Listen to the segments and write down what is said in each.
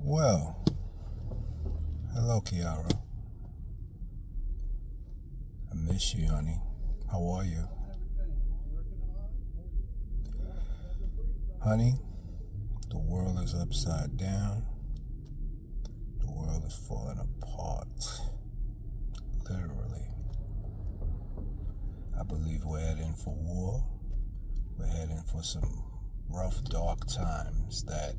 Well, hello, Kiara. I miss you, honey. How are you? Honey, the world is upside down. The world is falling apart. Literally. I believe we're heading for war. We're heading for some rough, dark times that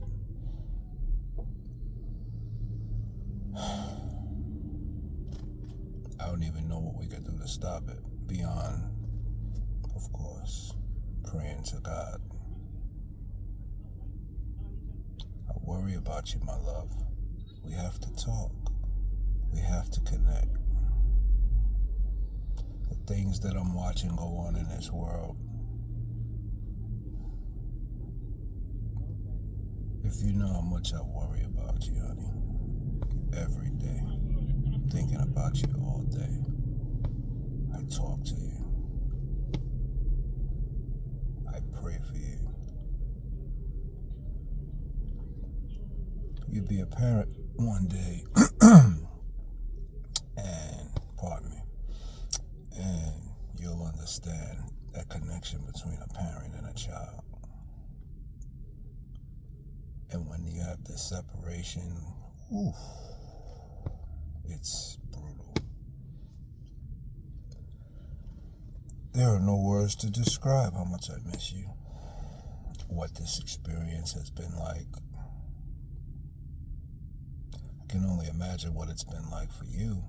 I don't even know what we could do to stop it, beyond, of course, praying to God. I worry about you, my love. We have to talk. We have to connect. The things that I'm watching go on in this world, if you know how much I worry about you, honey, every day, thinking about you all day. I talk to you. I pray for you. You'll be a parent one day, and, pardon me, and you'll understand that connection between a parent and a child. And when you have this separation, it's brutal. There are no words to describe how much I miss you, what this experience has been like. I can only imagine what it's been like for you.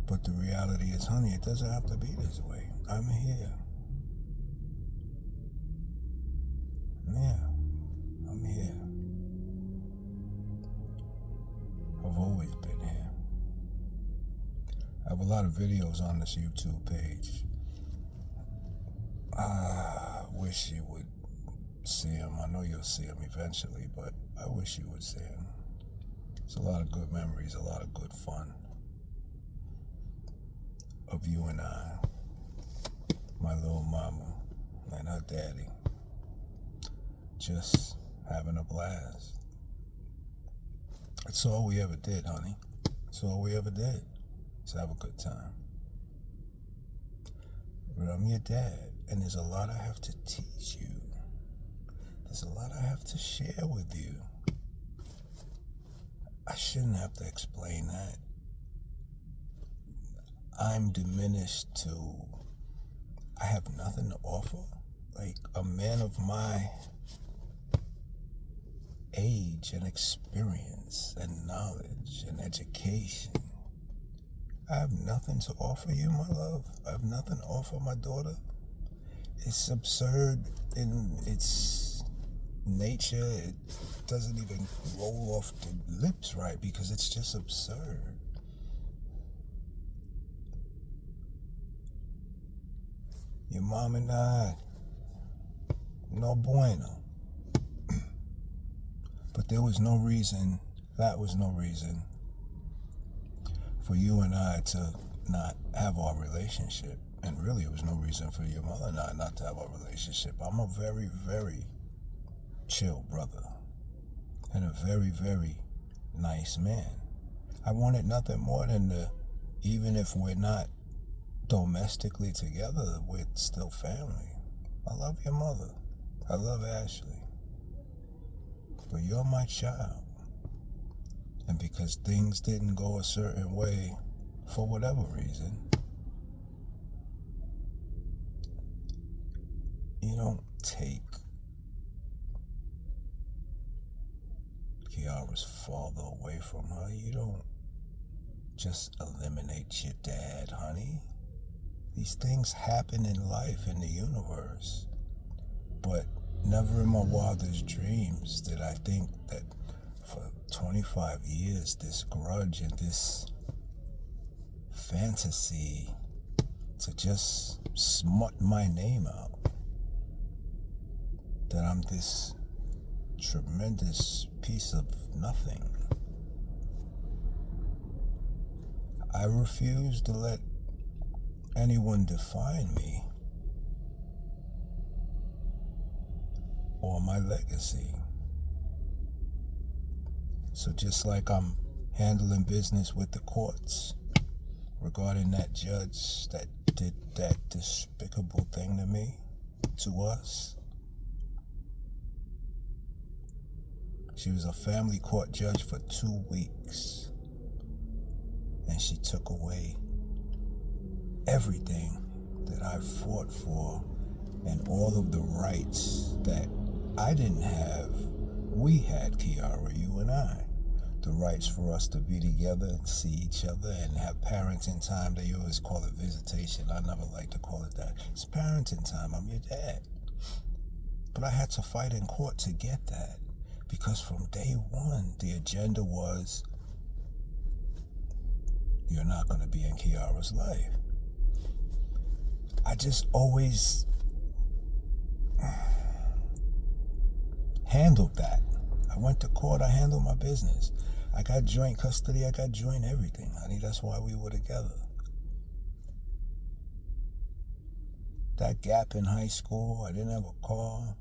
But the reality is, honey, it doesn't have to be this way. I'm here. Yeah, I'm here. I've always been here. I have a lot of videos on this YouTube page. I wish you would see them. I know you'll see them eventually, but I wish you would see them. It's a lot of good memories, a lot of good fun of you and I, my little mama and her daddy, just having a blast. It's all we ever did, honey. It's all we ever did. Is have a good time. But I'm your dad, and there's a lot I have to teach you. There's a lot I have to share with you. I shouldn't have to explain that. I'm diminished to, I have nothing to offer. Like a man of my age and experience and knowledge and education, I have nothing to offer you, my love. I have nothing to offer my daughter. It's absurd in its nature. It doesn't even roll off the lips right because it's just absurd. Your mom and I, no bueno. But there was no reason, that was no reason for you and I to not have our relationship. And really, it was no reason for your mother and I not to have our relationship. I'm a very, very chill brother and a very, very nice man. I wanted nothing more than to, even if we're not domestically together, we're still family. I love your mother. I love Ashley. But you're my child. And because things didn't go a certain way, for whatever reason, you don't take Kiara's father away from her. You don't just eliminate your dad, honey. These things happen in life, in the universe. But never in my wildest dreams did I think that for 25 years, this grudge and this fantasy to just smut my name out, that I'm this tremendous piece of nothing. I refuse to let anyone define me. or my legacy. So just like I'm handling business with the courts regarding that judge that did that despicable thing to me, to us. She was a family court judge for 2 weeks, and she took away everything that I fought for and all of the rights that I didn't have. We had, Kiara, you and I. The rights for us to be together and see each other and have parenting time. They always call it visitation. I never like to call it that. It's parenting time. I'm your dad. But I had to fight in court to get that, because from day one, the agenda was, you're not going to be in Kiara's life. I just always handled that. I went to court, I handled my business. I got joint custody, I got joint everything, honey. That's why we were together. That gap in high school, I didn't have a car.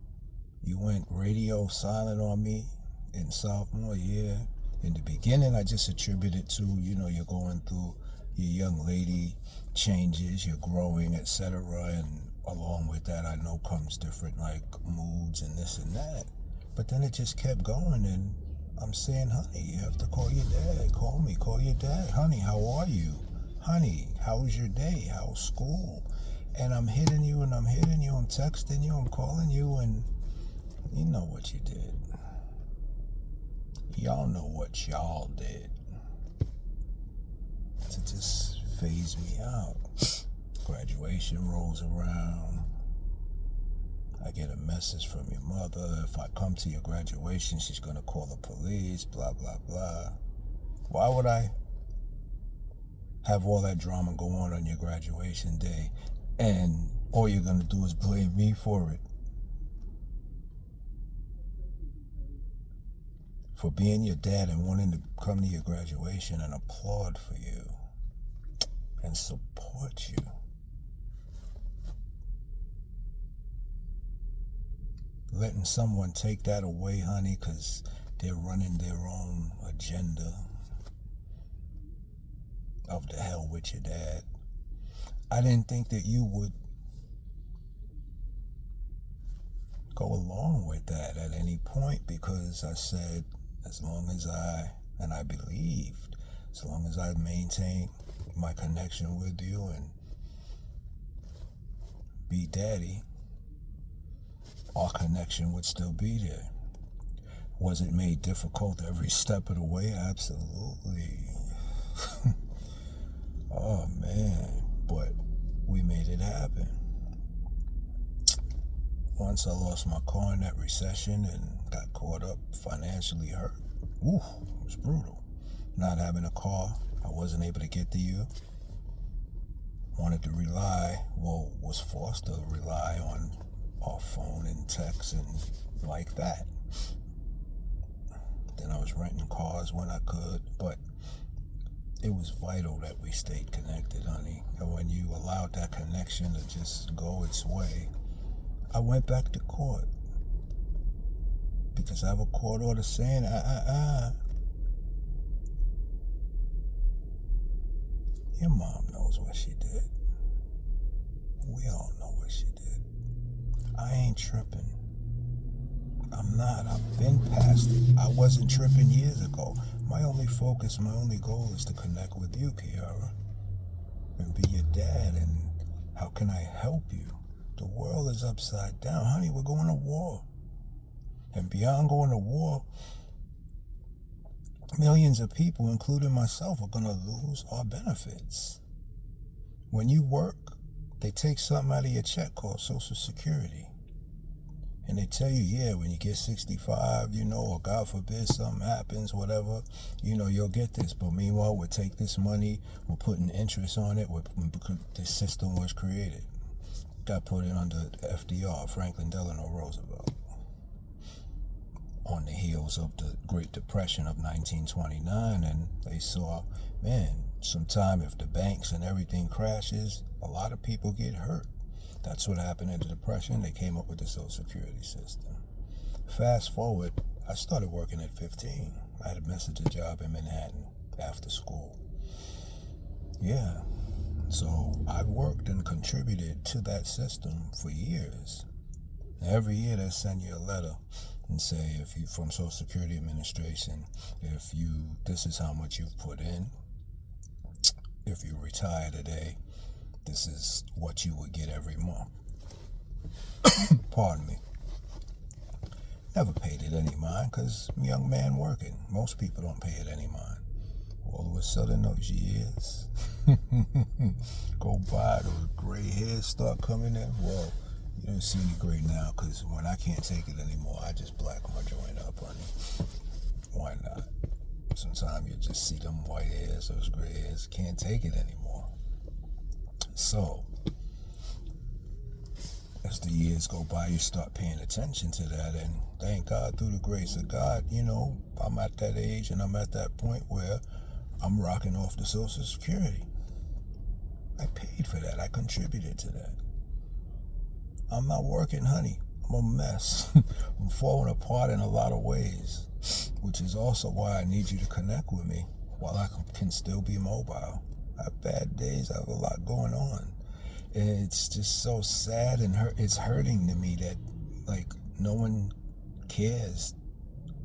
You went radio silent on me in sophomore year. In the beginning, I just attributed to, you're going through your young lady changes, you're growing, etc. And along with that, I know comes different like moods and this and that. But then it just kept going, and I'm saying, honey, you have to call your dad. Call me, call your dad. Honey, how are you? Honey, how was your day? How's school? And I'm hitting you and I'm hitting you. I'm texting you, I'm calling you, and you know what you did. Y'all know what y'all did to just phase me out. Graduation rolls around. I get a message from your mother. If I come to your graduation, she's going to call the police, blah, blah, blah. Why would I have all that drama go on your graduation day, and all you're going to do is blame me for it? For being your dad and wanting to come to your graduation and applaud for you and support you. Letting someone take that away, honey, because they're running their own agenda of the hell with your dad. I didn't think that you would go along with that at any point, because I said, as long as I believed, as long as I maintained my connection with you and be daddy, our connection would still be there. Was it made difficult every step of the way? Absolutely. Oh man, but we made it happen. Once I lost my car in that recession and got caught up, financially hurt. Ooh, it was brutal. Not having a car, I wasn't able to get to you. Wanted to was forced to rely on our phone and text and like that. Then I was renting cars when I could, but it was vital that we stayed connected, honey. And when you allowed that connection to just go its way, I went back to court. Because I have a court order saying, Your mom knows what she did. We all know what she did. I ain't tripping. I'm not. I've been past it. I wasn't tripping years ago. My only focus, my only goal is to connect with you, Kiara, and be your dad. And how can I help you? The world is upside down. Honey, we're going to war. And beyond going to war, millions of people, including myself, are going to lose our benefits. When you work, they take something out of your check called Social Security. And they tell you, yeah, when you get 65, or God forbid something happens, whatever, you'll get this. But meanwhile, we'll take this money, we're putting interest on it. This system was created. Got put in under FDR, Franklin Delano Roosevelt. On the heels of the Great Depression of 1929, and they saw, sometime if the banks and everything crashes, a lot of people get hurt. That's what happened in the Depression. They came up with the Social Security system. Fast forward, I started working at 15. I had a messenger job in Manhattan after school. Yeah. So I worked and contributed to that system for years. Every year they send you a letter and say, if you from Social Security Administration, this is how much you've put in. If you retire today, this is what you would get every month. Pardon me. Never paid it any mind because I'm a young man working. Most people don't pay it any mind. All of a sudden, those years go by, those gray hairs start coming in. Well, you don't see me gray now because when I can't take it anymore, I just black my joint up, honey. Why not? Sometimes you just see them white hairs, those gray hairs, can't take it anymore. So, as the years go by, you start paying attention to that, and thank God, through the grace of God, I'm at that age and I'm at that point where I'm rocking off the Social Security. I paid for that. I contributed to that. I'm not working, honey. I'm a mess. I'm falling apart in a lot of ways, which is also why I need you to connect with me while I can still be mobile. I have bad days. I have a lot going on. And it's just so sad and it's hurting to me that, no one cares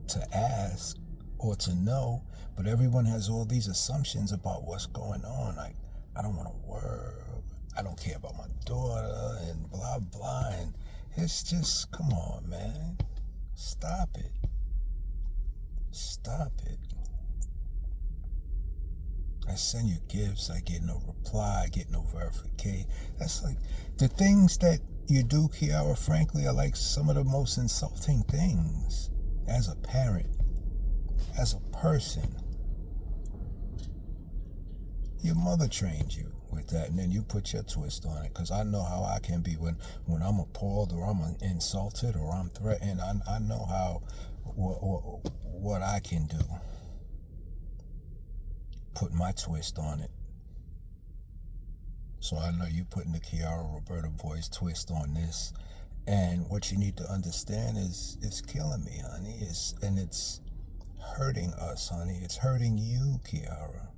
to ask or to know, but everyone has all these assumptions about what's going on. Like, I don't want to work. I don't care about my daughter and blah, blah. And it's just, come on, man. Stop it. Stop it. I send you gifts, I get no reply, I get no verification. That's like, the things that you do, Kiara, frankly, are like some of the most insulting things as a parent, as a person. Your mother trained you with that, and then you put your twist on it, because I know how I can be when I'm appalled or I'm insulted or I'm threatened. I know how, what I can do. Put my twist on it. So I know you putting the Kiara Roberta voice twist on this. And what you need to understand is it's killing me, honey. It's hurting us, honey. It's hurting you, Kiara.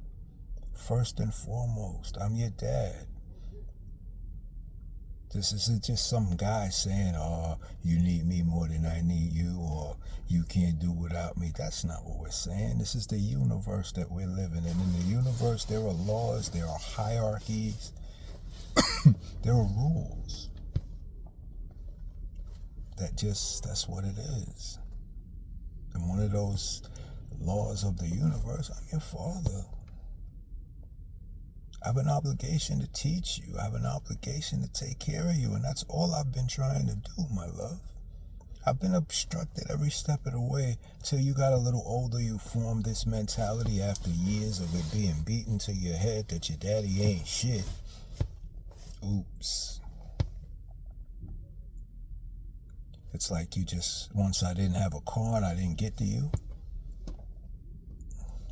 First and foremost, I'm your dad. This isn't just some guy saying, you need me more than I need you, or you can't do without me. That's not what we're saying. This is the universe that we're living in. In the universe, there are laws, there are hierarchies, there are rules. That's what it is. And one of those laws of the universe, I'm your father. I have an obligation to teach you. I have an obligation to take care of you. And that's all I've been trying to do, my love. I've been obstructed every step of the way till you got a little older. You formed this mentality after years of it being beaten to your head that your daddy ain't shit. Oops. It's like once I didn't have a car and I didn't get to you.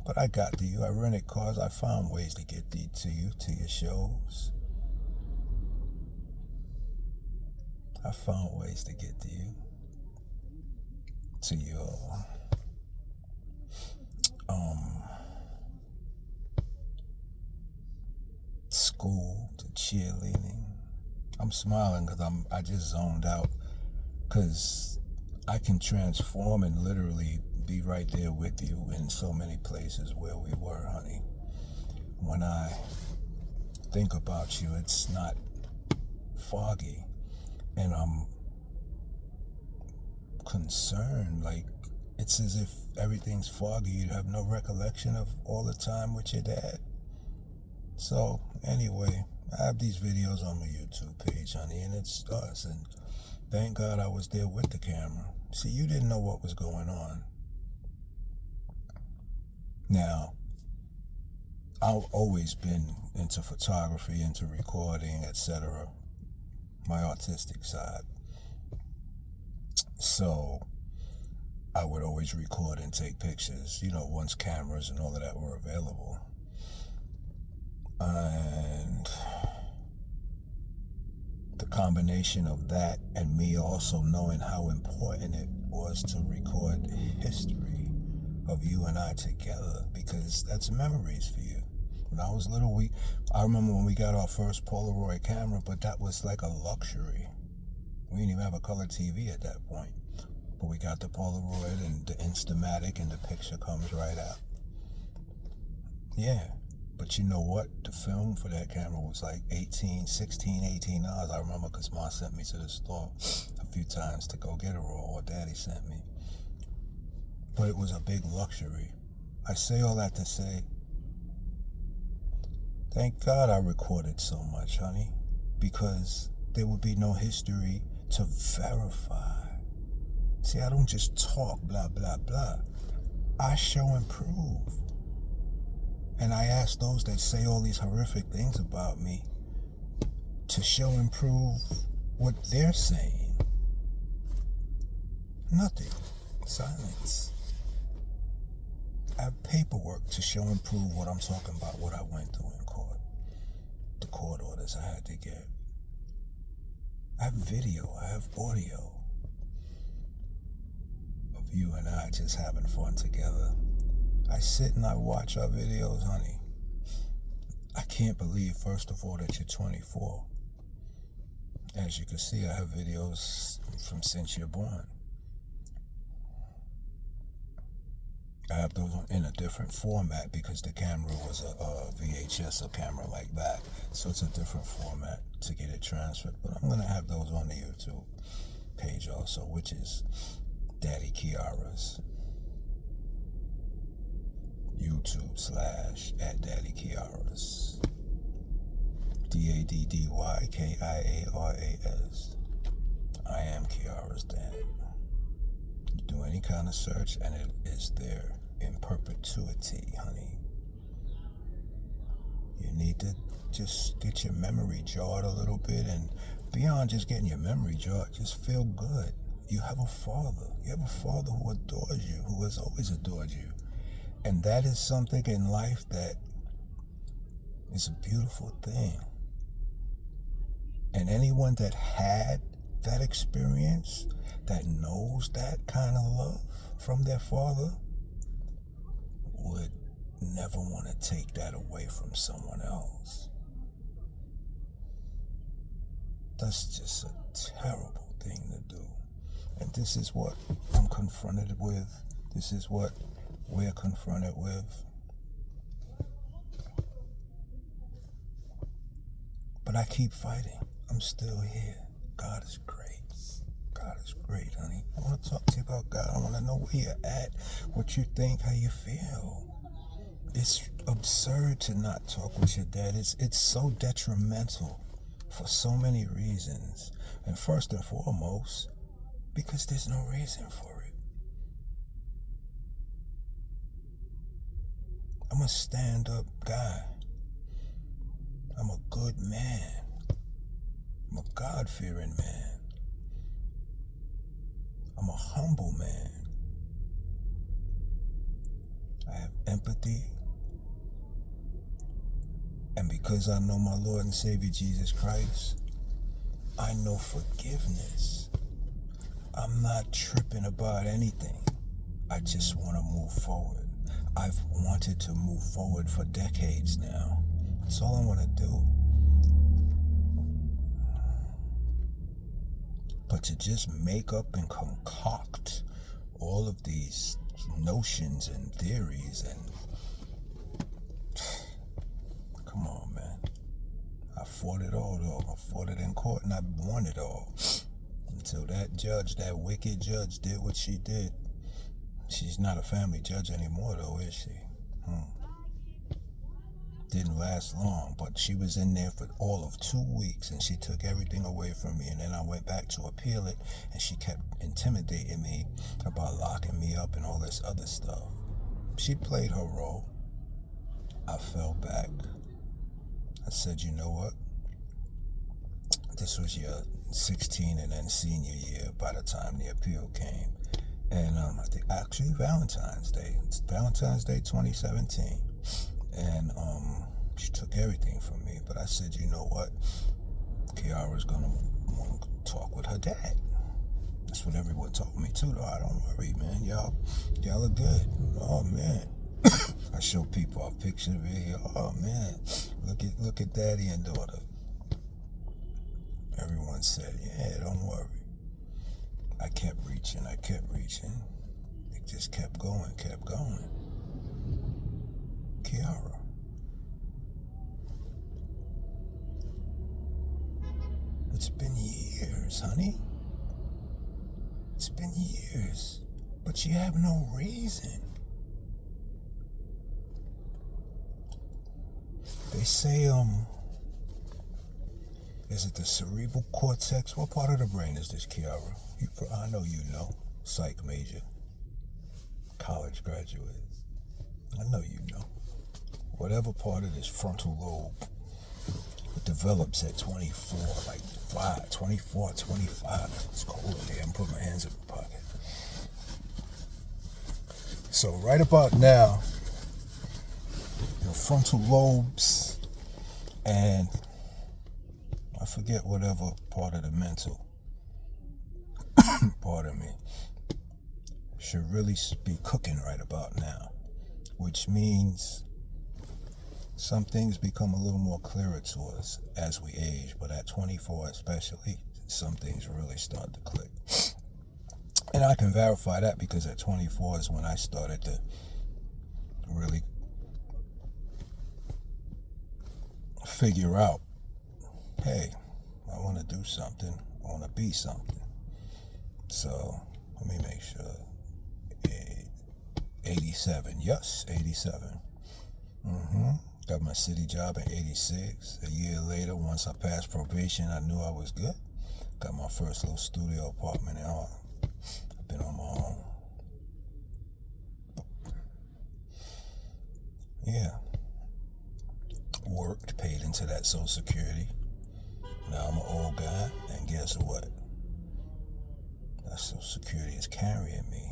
But I got to you. I rented cars. I found ways to get to you, to your shows. I found ways to get to you, to your school, to cheerleading. I'm smiling because I just zoned out, because I can transform and literally be right there with you in so many places where we were, honey. When I think about you, it's not foggy, and I'm concerned. Like, it's as if everything's foggy. You have no recollection of all the time with your dad. So anyway, I have these videos on my YouTube page, honey, and it's us. And thank God I was there with the camera. See, you didn't know what was going on. Now, I've always been into photography, into recording, etc. My artistic side. So I would always record and take pictures, once cameras and all of that were available. And the combination of that and me also knowing how important it was to record history of you and I together, because that's memories for you. When I was little, I remember when we got our first Polaroid camera, but that was like a luxury. We didn't even have a color TV at that point. But we got the Polaroid and the Instamatic, and the picture comes right out. Yeah. But you know what? The film for that camera was like $18 I remember, because Mom sent me to the store a few times to go get a roll, or Daddy sent me. But it was a big luxury. I say all that to say, thank God I recorded so much, honey, because there would be no history to verify. See, I don't just talk blah, blah, blah. I show and prove. And I ask those that say all these horrific things about me to show and prove what they're saying. Nothing. Silence. I have paperwork to show and prove what I'm talking about, what I went through in court. The court orders I had to get. I have video, I have audio of you and I just having fun together. I sit and I watch our videos, honey. I can't believe, first of all, that you're 24. As you can see, I have videos from since you're born. I have those in a different format because the camera was a VHS, a camera like that. So it's a different format to get it transferred. But I'm going to have those on the YouTube page also, which is Daddy Kiara's. YouTube/@Daddy Kiara's. DADDYKIARAS. I am Kiara's dad. You do any kind of search and it is there in perpetuity, honey. You need to just get your memory jarred a little bit, and beyond just getting your memory jarred, just feel good. You have a father. You have a father who adores you, who has always adored you. And that is something in life that is a beautiful thing. And anyone that had that experience, that knows that kind of love from their father, would never want to take that away from someone else. That's just a terrible thing to do. And this is what I'm confronted with. This is what we're confronted with. But I keep fighting. I'm still here. God is great. God is great, honey. I want to talk to you about God. I want to know where you're at, what you think, how you feel. It's absurd to not talk with your dad. It's so detrimental for so many reasons. And first and foremost, because there's no reason for it. I'm a stand-up guy. I'm a good man. I'm a God-fearing man. I'm a humble man. I have empathy. And because I know my Lord and Savior Jesus Christ, I know forgiveness. I'm not tripping about anything. I just want to move forward. I've wanted to move forward for decades now. That's all I want to do. But to just make up and concoct all of these notions and theories and... Come on, man. I fought it all, though. I fought it in court and I won it all. Until that judge, that wicked judge, did what she did. She's not a family judge anymore, though, is she? Didn't last long, but she was in there for all of 2 weeks, and she took everything away from me. And then I went back to appeal it, and she kept intimidating me about locking me up and all this other stuff. She played her role. I fell back. I said, you know what? This was your 16 and then senior year by the time the appeal came. And I think actually Valentine's Day. It's Valentine's Day 2017. And she took everything from me. But I said, you know what? Kiara's gonna want to talk with her dad. That's what everyone told me too, though. I don't worry, man. Y'all are good. Oh man. I show people a picture of it. Oh man, look at daddy and daughter. Everyone said, yeah, don't worry. I kept reaching. It just kept going. Kiara. It's been years, honey. It's been years. But you have no reason. They say, is it the cerebral cortex? What part of the brain is this, Kiara? I know you know. Psych major. College graduate. I know you know. Whatever part of this frontal lobe, it develops at 24, like 24, 25. It's cold in here. I'm putting my hands in my pocket. So right about now, your frontal lobes and I forget whatever part of the mental, pardon me, should really be cooking right about now, which means some things become a little more clearer to us as we age, but at 24 especially, some things really start to click. And I can verify that because at 24 is when I started to really figure out, hey, I want to do something, I want to be something. So let me make sure. 87, yes, 87. Got my city job in 86. A year later, once I passed probation, I knew I was good. Got my first little studio apartment in Harlem. I've been on my own. Yeah. Worked, paid into that Social Security. Now I'm an old guy, and guess what? That Social Security is carrying me.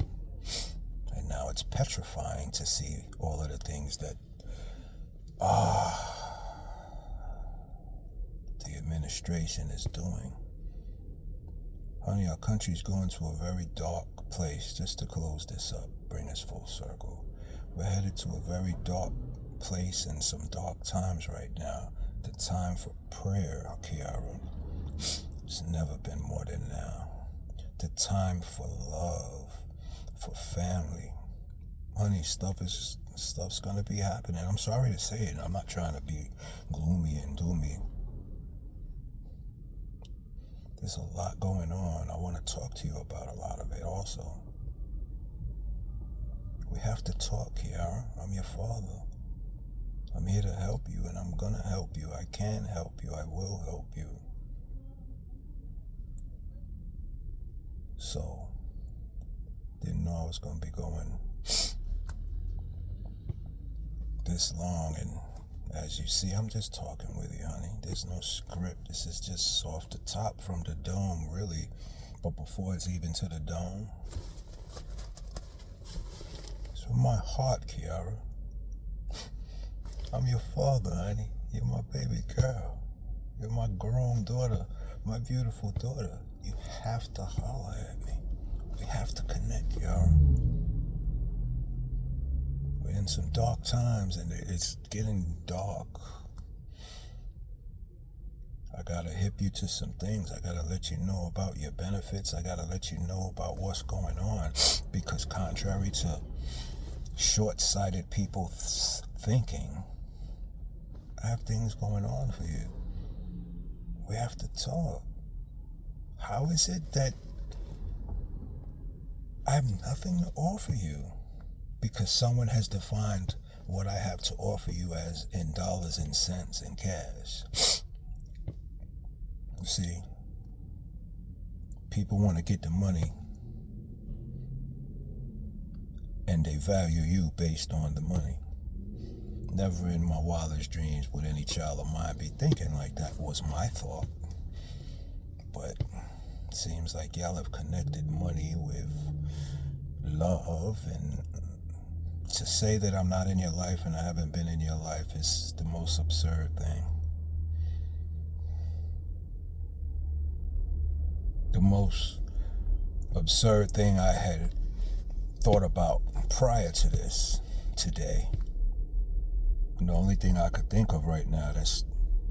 And now it's petrifying to see all of the things that the administration is doing. Honey, our country's going to a very dark place. Just to close this up, bring us full circle. We're headed to a very dark place and some dark times right now. The time for prayer, Kiara, it's never been more than now. The time for love, for family. Honey, stuff's gonna be happening. I'm sorry to say it. I'm not trying to be gloomy and doomy. There's a lot going on. I want to talk to you about a lot of it also. We have to talk, Kiara. I'm your father. I'm here to help you, and I'm gonna help you. I can help you. I will help you. So, didn't know I was gonna be going this long, and as you see, I'm just talking with you, honey. There's no script. This is just off the top from the dome, really. But before it's even to the dome, it's from my heart, Kiara. I'm your father, honey. You're my baby girl. You're my grown daughter, my beautiful daughter. You have to holler at me. We have to connect, Kiara. We're in some dark times, and it's getting dark. I gotta hip you to some things. I gotta let you know about your benefits. I gotta let you know about what's going on, because contrary to short-sighted people thinking, I have things going on for you. We have to talk. How is it that I have nothing to offer you? Because someone has defined what I have to offer you as in dollars and cents and cash. You see, people want to get the money, and they value you based on the money. Never in my wildest dreams would any child of mine be thinking like that was my thought. But it seems like y'all have connected money with love, and to say that I'm not in your life and I haven't been in your life is the most absurd thing. The most absurd thing I had thought about prior to this today. And the only thing I could think of right now that's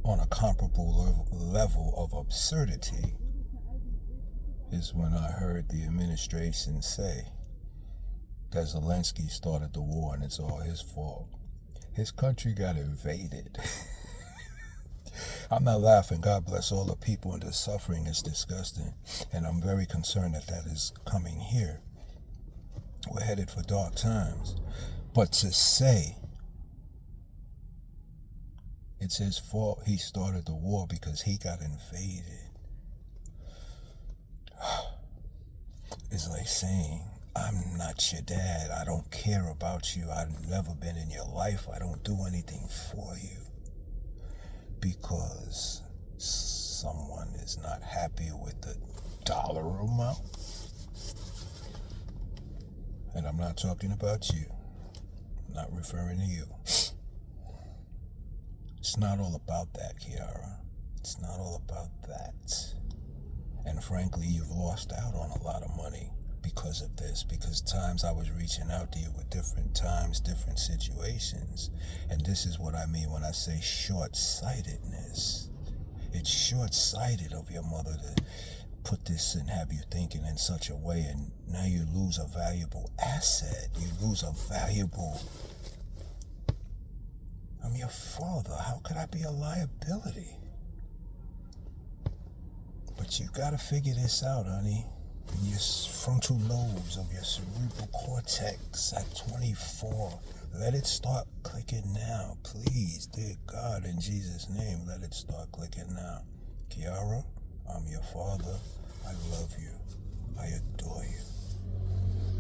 on a comparable level of absurdity is when I heard the administration say that Zelensky started the war and it's all his fault. His country got invaded. I'm not laughing. God bless all the people, and the suffering is disgusting. And I'm very concerned that that is coming here. We're headed for dark times. But to say it's his fault he started the war because he got invaded is like saying, I'm not your dad. I don't care about you. I've never been in your life. I don't do anything for you because someone is not happy with the dollar amount. And I'm not talking about you. I'm not referring to you. It's not all about that, Kiara. It's not all about that. And frankly, you've lost out on a lot of money because of this, because times I was reaching out to you with different times, different situations. And this is what I mean when I say short-sightedness. It's short-sighted of your mother to put this and have you thinking in such a way, and now you lose a valuable asset. You lose a valuable... I'm your father. How could I be a liability? But you gotta figure this out, honey. In your frontal lobes of your cerebral cortex at 24. Let it start clicking now, please. Dear God, in Jesus' name, let it start clicking now. Kiara, I'm your father. I love you. I adore you.